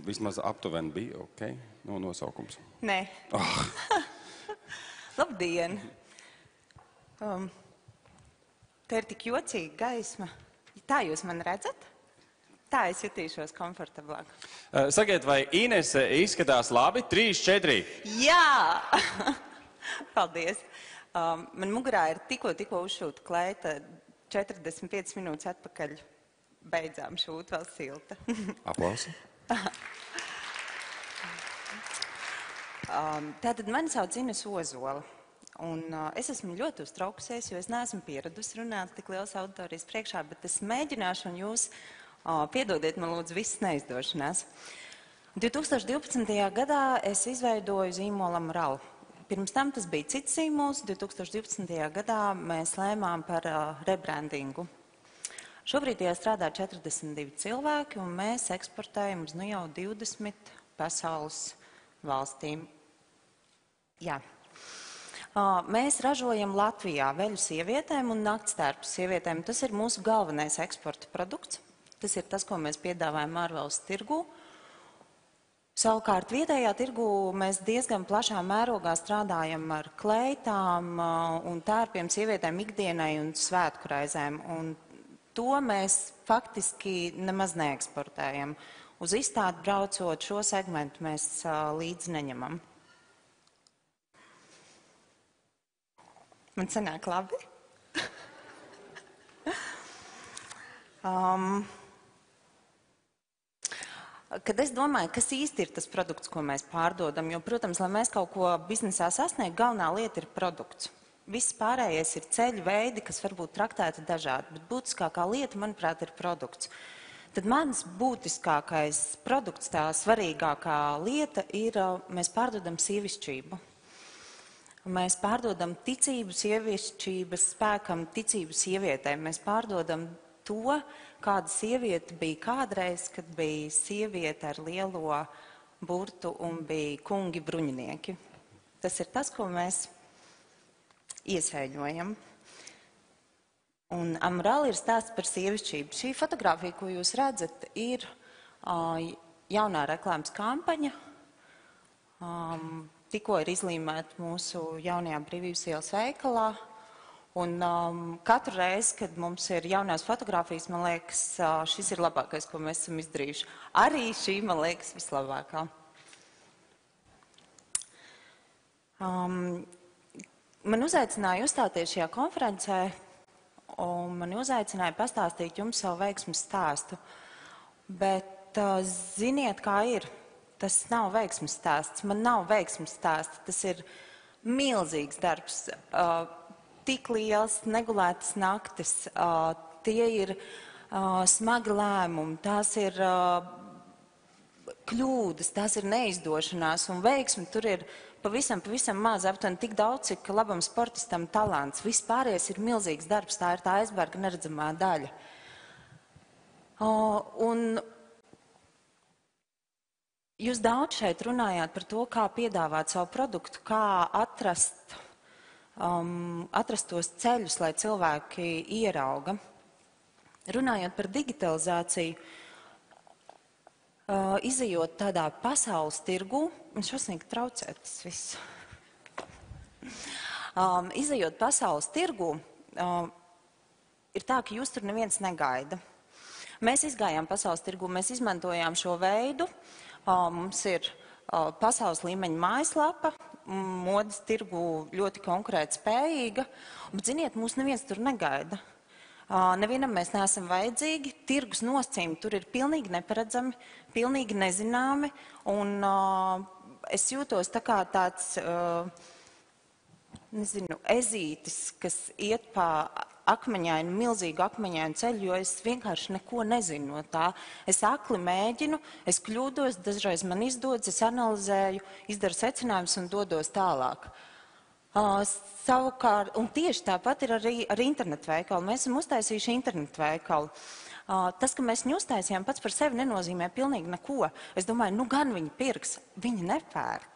Vismaz aptuveni bija, ok? No nosaukums. Nē. Labdien! Te ir tik jocīga gaisma. Tā jūs mani redzat? Tā es jutīšos komfortablāk. Sakiet, vai Inese izskatās labi? 3, 4. Jā! Paldies! Man mugurā ir tikko uzšūta kleita 45 minūtes atpakaļ. Beidzām šūt, vēl silta. Aplausi. Tātad mani sauc Ines Ozola. Un es esmu ļoti uztraukusies, jo es neesmu pieradusi runāt tik liels auditorijas priekšā, bet es mēģināšu un jūs piedodiet man lūdzu visas neizdošanās. 2012. gadā es izveidoju zīmolu Amral. Pirms tam tas bija cits zīmols. 2012. gadā mēs lēmām par rebrandingu. Šobrīd tajā strādā 42 cilvēki, un mēs eksportējam uz nu jau 20 pasaules valstīm. Jā. Mēs ražojam Latvijā veļu sievietēm un naktstērpu sievietēm. Tas ir mūsu galvenais eksporta produkts. Tas ir tas, ko mēs piedāvājam ārvalstu tirgū. Savukārt vietējā tirgū mēs diezgan plašā mērogā strādājam ar kleitām un tērpiem sievietēm ikdienai un svētku reizēm. Un to mēs faktiski nemaz neeksportējam. Uz izstādi braucot šo segmentu mēs līdzi neņemam. Man sanāk labi. Kad es domāju, kas īsti ir tas produkts, ko mēs pārdodam, jo, protams, lai mēs kaut ko biznesā sasniegtu, galvenā lieta ir produkts. Viss pārējais ir ceļu veidi, kas varbūt traktēti dažādi, bet būtiskākā lieta, manuprāt, ir produkts. Tad mans būtiskākais produkts, tā svarīgākā lieta ir, mēs pārdodam sievišķību. Mēs pārdodam ticību sievišķības spēkam, ticību sievietēm. Mēs pārdodam to, kāda sieviete bija kādreiz, kad bija sieviete ar lielo burtu un bija kungi bruņinieki. Tas ir tas, ko mēs iesēļojam. Un Amral ir stāsts par sievišķību. Šī fotogrāfija, ko jūs redzat, ir jaunā reklāmas kampaņa. Tikko ir izlīmēta mūsu jaunajā Brīvības ielas veikalā. Un katru reizi, kad mums ir jaunās fotogrāfijas, man liekas, šis ir labākais, ko mēs esam izdarījuši. Arī šī, man liekas, vislabākā. Man uzaicināja uzstāties šajā konferencē, un man uzaicināja pastāstīt jums savu veiksmes stāstu. Bet ziniet, kā ir? Tas nav veiksmes stāsts. Man nav veiksmes stāsts. Tas ir milzīgs darbs. Tik liels, negulētas naktis. Tie ir smagi lēmumi. Tās ir kļūdas, tās ir neizdošanās. Un veiksmi tur ir pavisam maz, aptuveni tik daudz, cik labam sportistam talants. Viss pārējais ir milzīgs darbs. Tā ir tā aizberga neredzamā daļa. Un jūs daudz šeit runājāt par to, kā piedāvāt savu produktu, kā atrast tos ceļus, lai cilvēki ierauga. Runājot par digitalizāciju, izejot tādā pasaules tirgū, un šausmīgi traucēt tas viss. Izejot pasaules tirgū, ir tā, ka jūs tur neviens negaida. Mēs izgājām pasaules tirgū, mēs izmantojām šo veidu. Mums ir pasaules līmeņa mājaslapa, modes tirgu ļoti konkurēt spējīga, bet, ziniet, mūs neviens tur negaida. Nevienam mēs neesam vajadzīgi, tirgus nosacījumi tur ir pilnīgi neparedzami, pilnīgi nezināmi, un es jūtos tā kā tāds, nezinu, ezītis, kas iet pa akmeņainu, milzīgu akmeņainu ceļu, jo es vienkārši neko nezinu no tā. Es akli mēģinu, es kļūdos, dažreiz man izdodas, es analizēju, izdaru secinājumus un dodos tālāk. Savukārt, un tieši tāpat ir arī ar internetu veikalu. Mēs esam uztaisījuši internetu veikalu. Tas, ka mēs viņu uztaisījām, pats par sevi nenozīmē pilnīgi neko. Es domāju, nu gan viņi pirks, viņi nepērk.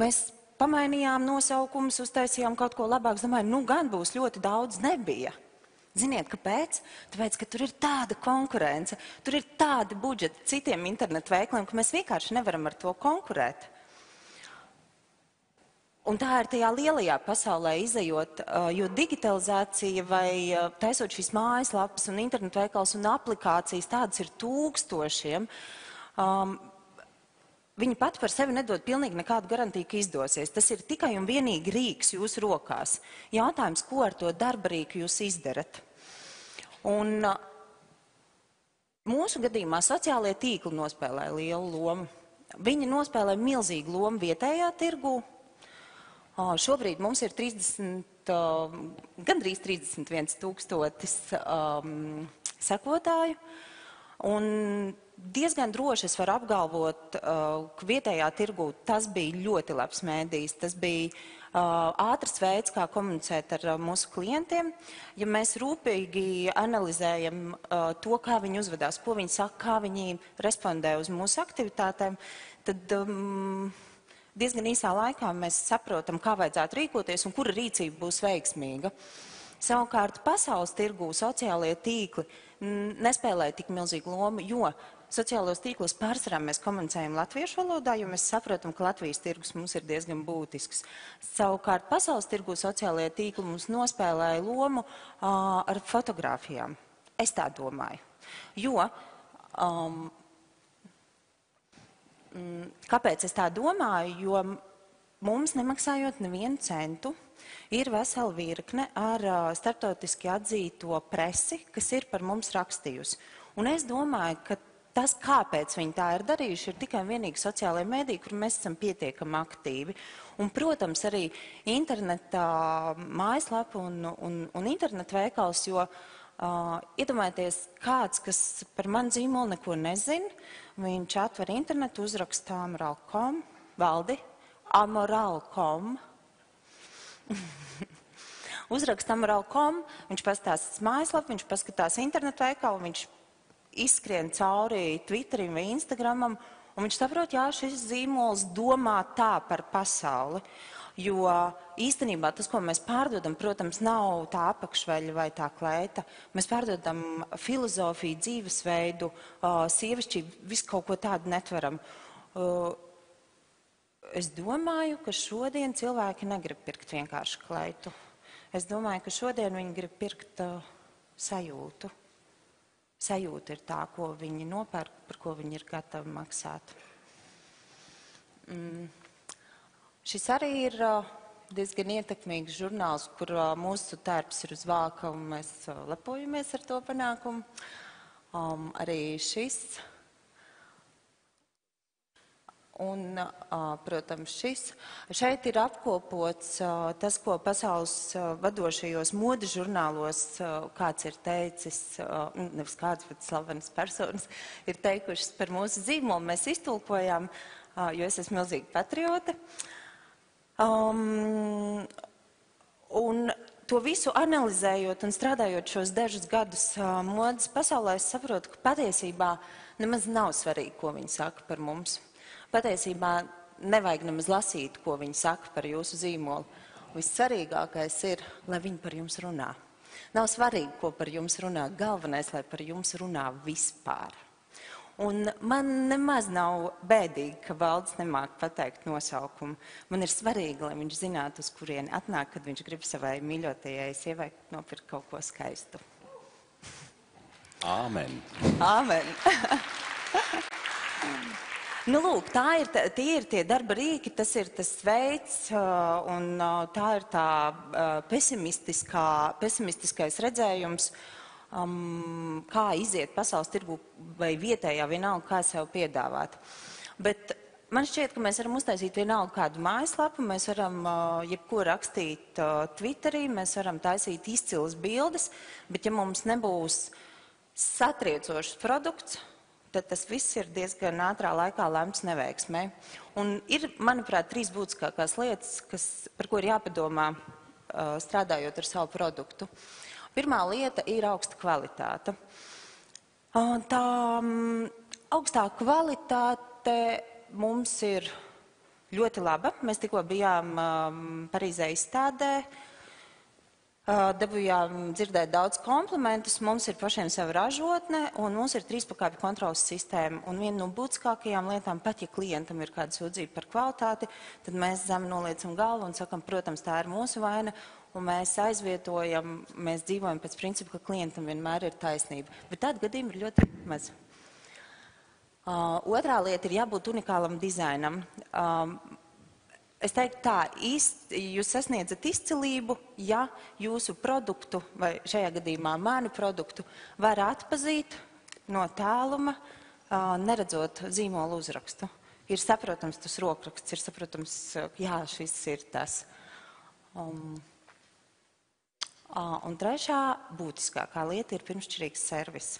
Mēs pamainījām nosaukumus, uztaisījām kaut ko labāk. Domāju, nu gan būs ļoti daudz, nebija. Ziniet, kāpēc? Tāpēc, ka tur ir tāda konkurence, tur ir tādi budžeti citiem internetu veikliem, ka mēs vienkārši nevaram ar to konkurēt. Un tā ir tajā lielajā pasaulē izejot, jo digitalizācija vai taisot šīs mājaslapas un internetu veikals un aplikācijas, tādas ir tūkstošiem, viņi pat par sevi nedod pilnīgi nekādu garantiju, ka izdosies. Tas ir tikai un vienīgi rīks jūsu rokās. Jautājums, ko ar to darba rīku jūs izdarat? Un mūsu gadījumā sociālie tīkli nospēlē lielu lomu. Viņi nospēlē milzīgu lomu vietējā tirgū. Šobrīd mums ir gandrīz 31 000 sekotāju, un diezgan droši es varu apgalvot, ka vietējā tirgū tas bija ļoti labs mēdījis, tas bija ātrs veids, kā komunicēt ar mūsu klientiem. Ja mēs rūpīgi analizējam to, kā viņi uzvedās, ko viņi saka, kā viņi respondē uz mūsu aktivitātēm, tad diezgan īsā laikā mēs saprotam, kā vajadzētu rīkoties un kura rīcība būs veiksmīga. Savukārt pasaules tirgū sociālie tīkli nespēlē tik milzīgu lomu, jo sociālos tīklos pārsvarā mēs komunicējam latviešu valodā, jo mēs saprotam, ka Latvijas tirgus mums ir diezgan būtisks. Savukārt pasaules tirgū sociālie tīkli mums nospēlēja lomu ar fotogrāfijām. Es tā domāju. Jo kāpēc es tā domāju? Jo mums, nemaksājot nevienu centu, ir vesela virkne ar starptautiski atzīto presi, kas ir par mums rakstījusi. Un es domāju, ka tas, kāpēc viņi tā ir darījuši, ir tikai vienīgi sociālajie mediji, kur mēs esam pietiekami aktīvi. Un, protams, arī interneta mājaslapa un internetu veikals, jo iedomājieties, kāds, kas par manu zīmolu neko nezin, viņš atver internetu, uzraksta amoral.com, Valdi, amoral.com, uzraksta amoral.com, viņš paskatās mājaslapu, viņš paskatās internetu veikalu, viņš izskrien cauri Twitterim vai Instagramam, un viņš saprot, jā, šis zīmols domā tā par pasauli. Jo īstenībā tas, ko mēs pārdodam, protams, nav tā apakšveļa vai tā kleita. Mēs pārdodam filozofiju, dzīvesveidu, sievišķību, visu kaut ko tādu netveram. Es domāju, ka šodien cilvēki negrib pirkt vienkārši kleitu. Es domāju, ka šodien viņi grib pirkt sajūtu. Sajūta ir tā, ko viņi nopērk, par ko viņi ir gatavi maksāt. Šis arī ir diezgan ietekmīgs žurnāls, kur mūsu tērps ir uz vāka, un mēs lepojamies ar to panākumu. Arī šis. Un, protams, šis. Šeit ir apkopots tas, ko pasaules vadošajos modes žurnālos kāds ir teicis, nevis kāds, bet slavenas personas, ir teikušas par mūsu zīmolu. Mēs iztulkojām, jo es esmu milzīga patriote. Un to visu analizējot un strādājot šos dažus gadus modes pasaulē, es saprotu, ka patiesībā nemaz nav svarīgi, ko viņi saka par mums. Patiesībā nevajag nemaz lasīt, ko viņi saka par jūsu zīmolu. Vissvarīgākais ir, lai viņi par jums runā. Nav svarīgi, ko par jums runā. Galvenais, lai par jums runā vispār. Un man nemaz nav bēdīgi, ka Valdis nemāk pateikt nosaukumu. Man ir svarīgi, lai viņš zinātu, uz kurieni atnāk, kad viņš grib savai mīļotajai sievai nopirkt kaut ko skaistu. Āmen. Āmen. Nu, lūk, tie ir tie darba rīki, tas ir tas veids, un tā ir tā pesimistiskais redzējums, kā iziet pasaules tirgu vai vietējā vienalga, kā sev piedāvāt. Bet man šķiet, ka mēs varam uztaisīt vienalga kādu mājaslapu, mēs varam jebko rakstīt Twitterī, mēs varam taisīt izcilas bildes, bet ja mums nebūs satriecošs produkts, tad tas viss ir diezgan ātrā laikā lemts neveiksmē. Un ir, manuprāt, 3 būtiskākās lietas, par ko ir jāpadomā strādājot ar savu produktu. Pirmā lieta ir augsta kvalitāte. Tā augstā kvalitāte mums ir ļoti laba. Mēs tikko bijām Parīzē izstādē. Dabūjām dzirdēt daudz komplimentus. Mums ir pašiem sava ražotne, un mums ir 3-pakāpju kontrolas sistēma. Un viena no būtiskākajām lietām, pat ja klientam ir kāda sūdzība par kvalitāti, tad mēs zem noliecam galvu un sakam, protams, tā ir mūsu vaina, un mēs aizvietojam, mēs dzīvojam pēc principa, ka klientam vienmēr ir taisnība. Bet tādu gadījumu ir ļoti maz. Otrā lieta ir jābūt unikālam dizainam. Es teiktu tā, jūs sasniedzat izcilību, ja jūsu produktu, vai šajā gadījumā manu produktu, var atpazīt no tāluma, neredzot zīmolu uzrakstu. Ir saprotams tas rokraksts, ir saprotams, jā, šis ir tas. Un trešā būtiskākā lieta ir pirmšķirīgs servis.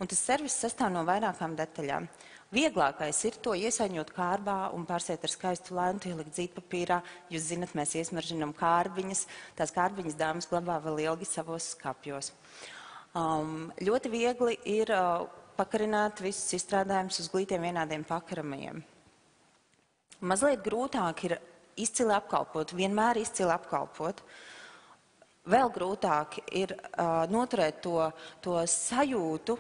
Un tas servis sastāv no vairākām detaļām. Vieglākais ir to iesaņot kārbā un pārsiet ar skaistu lēntu, ielikt zīdpapīrā. Jūs zinat, mēs iesmaržinam kārbiņas. Tās kārbiņas dāmas glabā vēl ilgi savos skapjos. Ļoti viegli ir pakarināt visus izstrādājumus uz glītiem vienādiem pakaramajiem. Mazliet grūtāk ir izcili apkalpot, vienmēr izcili apkalpot. Vēl grūtāk ir noturēt to sajūtu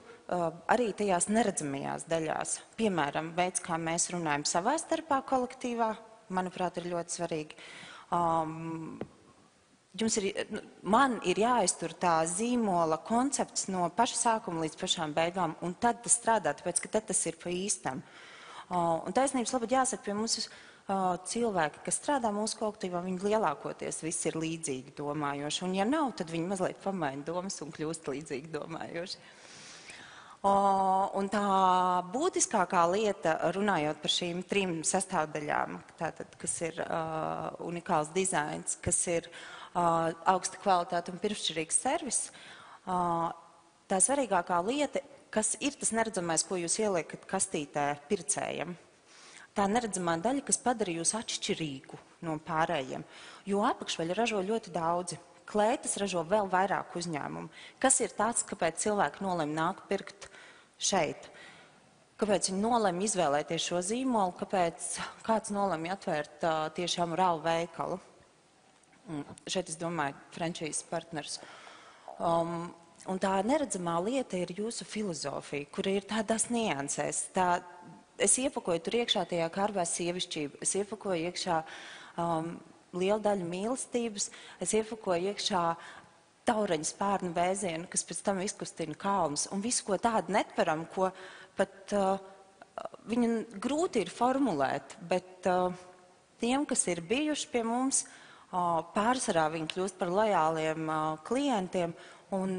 arī tajās neredzamajās daļās. Piemēram, veids, kā mēs runājam savā starpā kolektīvā, manuprāt, ir ļoti svarīgi. Man ir jāiztur tā zīmola koncepts no paša sākuma līdz pašām beigām, un tad tas strādā, tāpēc, ka tad tas ir pa īstam. Un taisnības labad jāsaka pie mums cilvēki, kas strādā mūsu kolektīvā, viņi lielākoties visi ir līdzīgi domājoši. Un ja nav, tad viņi mazliet pamaina domas un kļūst līdzīgi domājoši. Un tā būtiskākā lieta, runājot par šīm 3 sastāvdaļām, tātad, kas ir unikāls dizains, kas ir augsta kvalitāte un pirmšķirīgs servis, tā svarīgākā lieta, kas ir tas neredzamais, ko jūs ieliekat kastītē pircējam. Tā neredzamā daļa, kas padara jūs atšķirīgu no pārējiem. Jo apakšveļu ražo ļoti daudzi. Kleitas ražo vēl vairāk uzņēmumu. Kas ir tāds, kāpēc cilvēki nolem nākt pirkt šeit? Kāpēc viņi nolem izvēlēties šo zīmolu? Kāpēc kāds nolem atvērt tieši Amuralu veikalu? Šeit es domāju frančīzes partners. Un tā neredzamā lieta ir jūsu filozofija, kura ir tādās niansēs. Es iepakoju tur iekšā tajā kārbā sievišķību, es iepakoju iekšā lielu daļu mīlestības, es iepakoju iekšā taureņa spārnu vēzienu, kas pēc tam izkustina kalnus, un visu, ko tādu netveram, ko pat viņu grūti ir formulēt, bet tiem, kas ir bijuši pie mums, pārsvarā viņi kļūst par lojāliem klientiem, un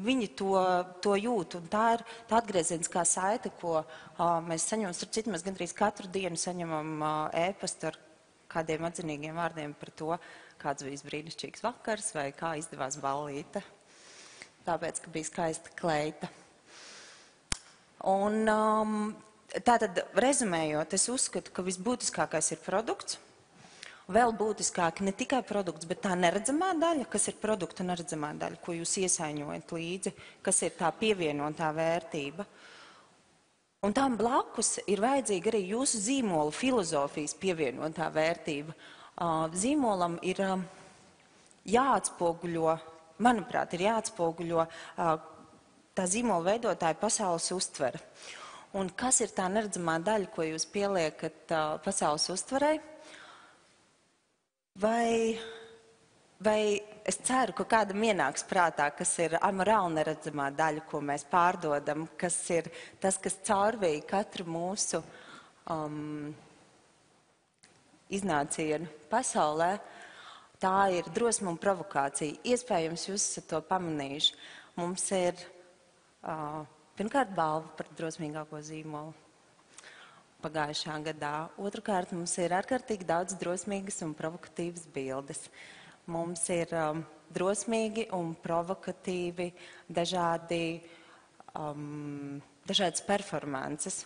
viņi to jūt. Un tā ir tā atgriezieniskā saite, ko mēs saņemam. Starp citu, mēs gandrīz katru dienu saņemam ēpastu ar kādiem atzinīgiem vārdiem par to, kāds bija brīnišķīgs vakars vai kā izdevās ballīte. Tāpēc, ka bija skaista kleita. Un tātad, rezumējot, es uzskatu, ka visbūtiskākais ir produkts. Vēl būtiskāk ne tikai produkts, bet tā neredzamā daļa, kas ir produkta neredzamā daļa, ko jūs iesaiņojat līdzi, kas ir tā pievienotā vērtība. Un tām blakus ir vajadzīga arī jūsu zīmola filozofijas pievienotā vērtība. Zīmolam ir jāatspoguļo, manuprāt, ir jāatspoguļo tā zīmola veidotāja pasaules uztvere. Un kas ir tā neredzamā daļa, ko jūs pieliekat pasaules uztverei? Vai es ceru, ka kādam ienāks prātā, kas ir Amuralu neredzamā daļa, ko mēs pārdodam, kas ir tas, kas caurvīja katru mūsu iznācienu pasaulē, tā ir drosme un provokācija. Iespējams, jūs esat to pamanījuši. Mums ir pirmkārt balva par drosmīgāko zīmolu pagājušā gadā. Otrkārt, mums ir ārkārtīgi daudz drosmīgas un provokatīvas bildes. Mums ir drosmīgi un provokatīvi dažādas performances.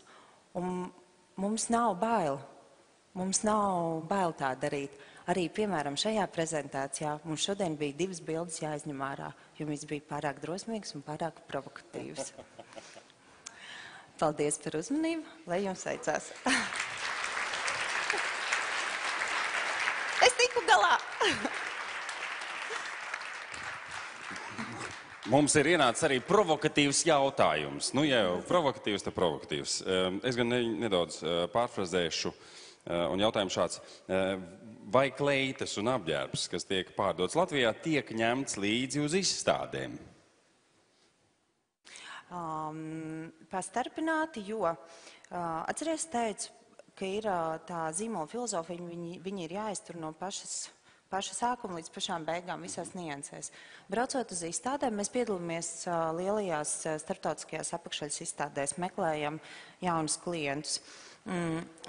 Un mums nav bail. Mums nav bail tā darīt. Arī, piemēram, šajā prezentācijā mums šodien bija 2 bildes jāizņem ārā, jo viņas bija pārāk drosmīgas un pārāk provokatīvas. Paldies par uzmanību, lai jums veicās. Es tiku galā! Mums ir ienācis arī provokatīvs jautājums. Nu, ja jau provokatīvs, tad provokatīvs. Es gan nedaudz pārfrazēšu, un jautājums šāds. Vai kleitas un apģērbs, kas tiek pārdots Latvijā, tiek ņemts līdzi uz izstādēm? Pastarpināti, jo atceries teicu, ka ir tā zīmola filozofija, viņi ir jāiztur no paša sākuma līdz pašām beigām visās niansēs. Braucot uz izstādēm, mēs piedalāmies lielajās starptautiskajās apakšaļas izstādēs, meklējam jaunus klientus.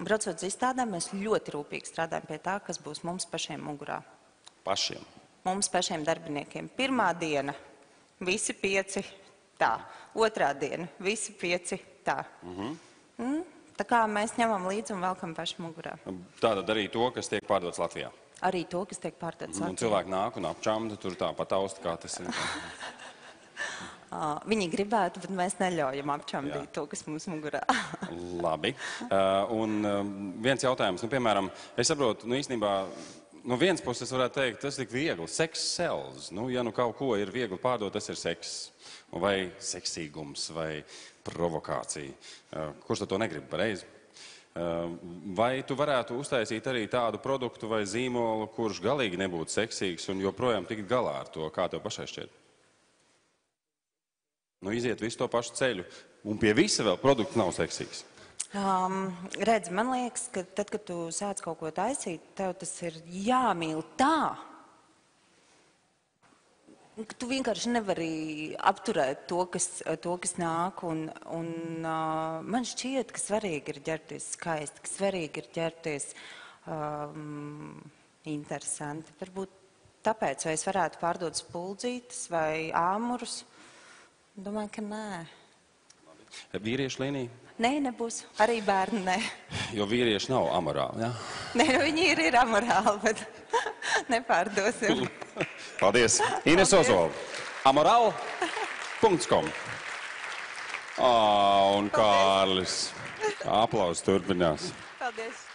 Braucot uz izstādēm, mēs ļoti rūpīgi strādājam pie tā, kas būs mums pašiem mugurā. Pašiem? Mums pašiem darbiniekiem. Pirmā diena, visi 5 tā. Otrā diena, visi 5 tā. Tā kā mēs ņemam līdzi un velkam paši mugurā. Tātad arī to, kas tiek pārdots Latvijā? Arī to, kas tiek pārdots Latvijā. Un cilvēki nāk un apčamda tur tā pat austa, kā tas ir. Viņi gribētu, bet mēs neļaujam apčamdīt to, kas mums mugurā. Labi. Un viens jautājums, piemēram, es saprotu, īstenībā, no vienas puses varētu teikt, tas ir tik viegli, sex sells. Ja kaut ko ir viegli pārdot, tas ir seks. Vai seksīgums, vai provokācija. Kurš to negrib pareizi? Vai tu varētu uztaisīt arī tādu produktu vai zīmolu, kurš galīgi nebūtu seksīgs un joprojām tikt galā ar to, kā tev pašai šķiet? Iziet visu to pašu ceļu, un pie visa vēl produkts nav seksīgs. Redz, man liekas, ka tad, kad tu sāc kaut ko taisīt, tev tas ir jāmīl tā, ka tu vienkārši nevari apturēt to, kas nāk, un man šķiet, ka svarīgi ir ģērbties skaisti, ka svarīgi ir ģērbties interesanti. Varbūt tāpēc, vai es varētu pārdot spuldzītes vai āmurus? Domāju, ka nē. Vīriešu līnija? Nē, nebūs. Arī bērni nē. Jo vīrieši nav amorāli, jā? Nē, viņi ir amorāli, bet nepārdosim. Paldies. Ines Ozola. Amoral.com. Un Kārlis. Aplausi turpinās. Paldies.